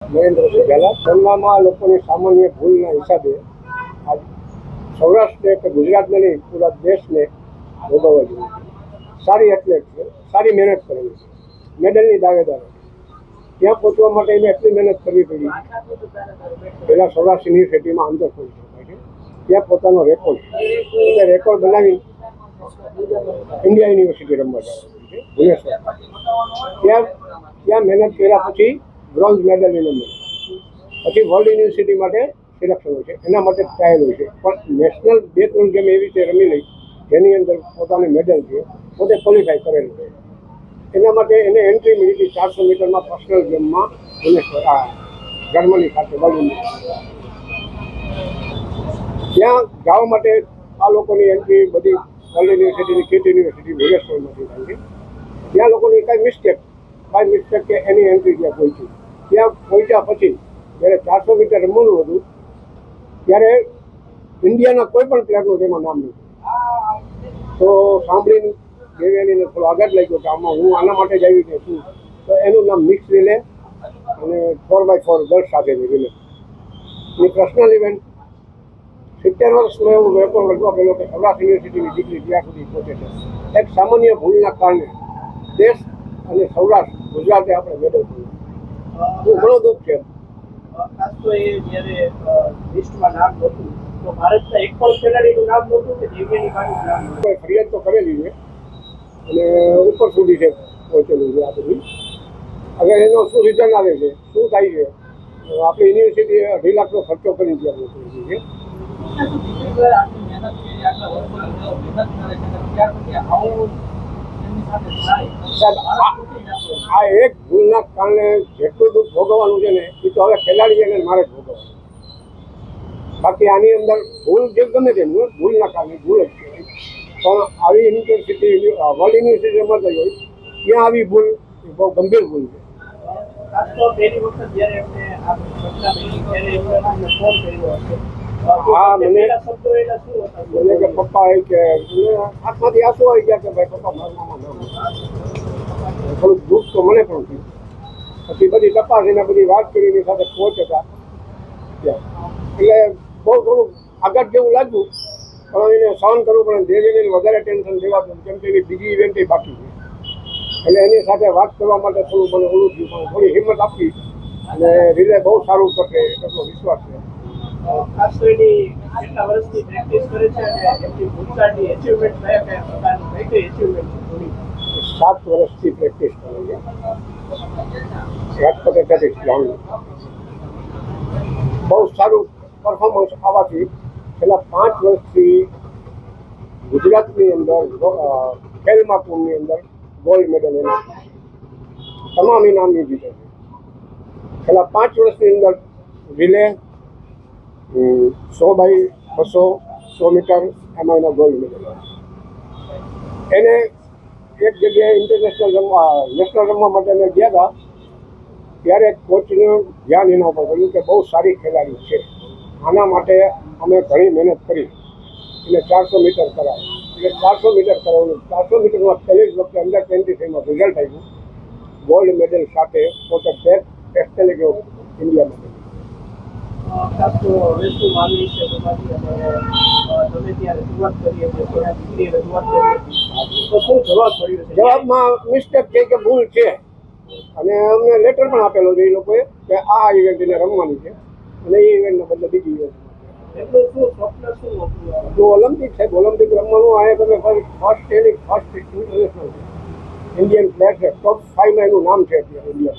મહેન્દ્રસિંહ ઝાલા જન્મમાં લોકોની સામાન્ય ભૂલના હિસાબે આજ સૌરાષ્ટ્રને કે ગુજરાતને નહીં પૂરા દેશને ભોગવવા જોઈએ. સારી એથ્લેટ છે, સારી મહેનત કરેલી છે, મેડલની દાવેદાર ત્યાં પહોંચવા માટે એને એટલી મહેનત કરવી પડી. પહેલાં સૌરાષ્ટ્ર યુનિવર્સિટીમાં આંતર પહોંચી શકાય છે, ત્યાં પોતાનો રેકોર્ડ એટલે રેકોર્ડ બનાવી ઇન્ડિયા યુનિવર્સિટી રમવા જવાનું છે ભુવનેશ્વર. ત્યાં મહેનત કર્યા પછી બ્રોન્ઝ મેડલ એને મળે. પછી વર્લ્ડ યુનિવર્સિટી માટે સિલેક્શન હોય છે, એના માટે ટ્રાયલ હોય છે. પણ નેશનલ 2-3 ગેમ એવી રીતે રમી લઈ જેની અંદર પોતાની મેડલ છે, પોતે ક્વોલિફાય કરેલું છે. એના માટે એને એન્ટ્રી મળી હતી 400 મીટરમાં પર્સનલ ગેમમાં ભુવનેશ્વર જર્મની ખાતે વર્લ્ડ. ત્યાં જવા માટે આ લોકોની એન્ટ્રી બધી વર્લ્ડ યુનિવર્સિટીની કિટ યુનિવર્સિટી ભુવનેશ્વરમાંથી થાય છે. ત્યાં લોકોની કાંઈ મિસ્ટેક કે એની એન્ટ્રી ત્યાં પહોંચી. ત્યાં પહોંચ્યા પછી જ્યારે 400 મીટર રમવાનું હતું ત્યારે ઇન્ડિયાના કોઈ પણ પ્લેયરનું તેમાં નામ નહોતું. તો સાંભળીને દેવયાનીને થોડો આઘાત લાગ્યો કે આમાં હું આના માટે જ આવી કે શું. તો એનું નામ મિક્સ રિલે અને 4x4 ગર્લ્સ સાથેની રિલે એની પર્સનલ ઇવેન્ટ 70 વર્ષનો એવું રેકોર્ડ રચવા પેલો કે સૌરાષ્ટ્ર યુનિવર્સિટીની ડિગ્રી ત્યાં સુધી પહોંચે છે. એક સામાન્ય ભૂલના કારણે દેશ અને સૌરાષ્ટ્ર ગુજરાતે આપણે મેડલ કર્યું. ઘણો દુઃખ છે. ખાસ તો એ જ્યારે લિસ્ટમાં નામ નહોતું તો ભારતના એક પણ ખેલાડીનું નામ નહોતું કે દિવ્યાની બાનું નામ નહોતું. ફરિયાદ તો કરેલી છે અને ઉપર સુધી છે પહોંચેલું છે આ બધું. હવે એનો શું રિટર્ન આવે છે, શું થાય છે, આપણી યુનિવર્સિટી 2.5 લાખનો ખર્ચો કરી ત્યાં પહોંચેલી છે. આ એક ભૂલના કારણે જેટલું દુઃખ ભોગવવાનું છે ને એ તો હવે ખેલાડી અને મારે જ ભોગવવાનું. બાકી આની અંદર ભૂલ જે ગમે તે ભૂલના કારણે ભૂલ જ કહેવાય. પણ આવી યુનિવર્સિટી વર્લ્ડ યુનિવર્સિટી રમત હોય ત્યાં આવી ભૂલ એ બહુ ગંભીર ભૂલ છે. ખાસ તો પહેલી વખત જ્યારે એમને આ ઘટના બની ત્યારે એમને ફોન કર્યો હશે. હા, મને કે પપ્પા આવી કે હાથમાંથી આંસુ આવી ગયા કે ભાઈ પપ્પા મારવામાં નામ. થોડુંક દુઃખ તો મને પણ થયું. પછી બધી તપાસ એને બધી વાત કરી એની સાથે પહોંચતા એટલે બહુ થોડુંક આઘાત જેવું લાગ્યું. પણ એને સહન કરવું પડે. દેવીને વધારે ટેન્શન દેવાતું કેમ કે એની બીજી ઇવેન્ટ બાકી છે. એટલે એની સાથે વાત કરવા માટે થોડું મને ઓલું થયું. પણ થોડી હિંમત આપી અને રિલે બહુ સારું કરશે એટલો વિશ્વાસ છે. ખાસ તો એની કેટલા વર્ષથી પ્રેક્ટિસ કરે છે અને એમની ભૂતકાળની એચિવમેન્ટ કયા પ્રકારની કઈ એચિવમેન્ટ છે થોડી? 7 વર્ષથી પ્રેક્ટિસ કરે છે રાજકોટ એથ્લેટિક્સ ગ્રાઉન્ડ. બહુ સારું પરફોર્મન્સ આવવાથી છેલ્લા 5 વર્ષથી ગુજરાતની અંદર ખેલ મહાકુંભની અંદર ગોલ્ડ મેડલ એને તમામ ઇનામની જીતે છે. છેલ્લા 5 વર્ષની અંદર રિલે 100x200 100 મીટર એમાં એનો ગોલ્ડ મેડલ. એને એક જગ્યાએ ઇન્ટરનેશનલ નેશનલ રમવા માટે અમે ગયા હતા ત્યારે કોચનું ધ્યાન એના ઉપર કર્યું કે બહુ સારી ખેલાડી છે, આના માટે અમે ઘણી મહેનત કરી એટલે 400 મીટર કરાય. એટલે 400 મીટર કરાવ્યું. 400 મીટરમાં પહેલી જ વખતે અંદર 23માં રિઝલ્ટ આવ્યું ગોલ્ડ મેડલ સાથે. પોતે ટેસ્ટ ગયો ઇન્ડિયામાં. ખાસ તો હવે શું માંગણી છે તમારી અને તમે ત્યાં રજૂઆત કરી હતી ત્યાં દીકરીએ રજૂઆત કરી હતી તો શું જવાબ મળ્યો છે? જવાબમાં મિસ્ટેક છે કે ભૂલ છે અને અમને લેટર પણ આપેલો છે એ લોકોએ કે આ ઇવેન્ટ એને રમવાની છે અને એ ઇવેન્ટના બદલે બીજી ઇવેન્ટ. એટલું શું સ્વપ્ન શું હતું? જો ઓલિમ્પિક છે, ઓલિમ્પિક રમવાનું આવે તમે ફર્સ્ટ ઇન્ટરનેશનલ ઇન્ડિયન પ્લેયર છે. ટોપ 5માં એનું નામ છે અત્યારે ઇન્ડિયા.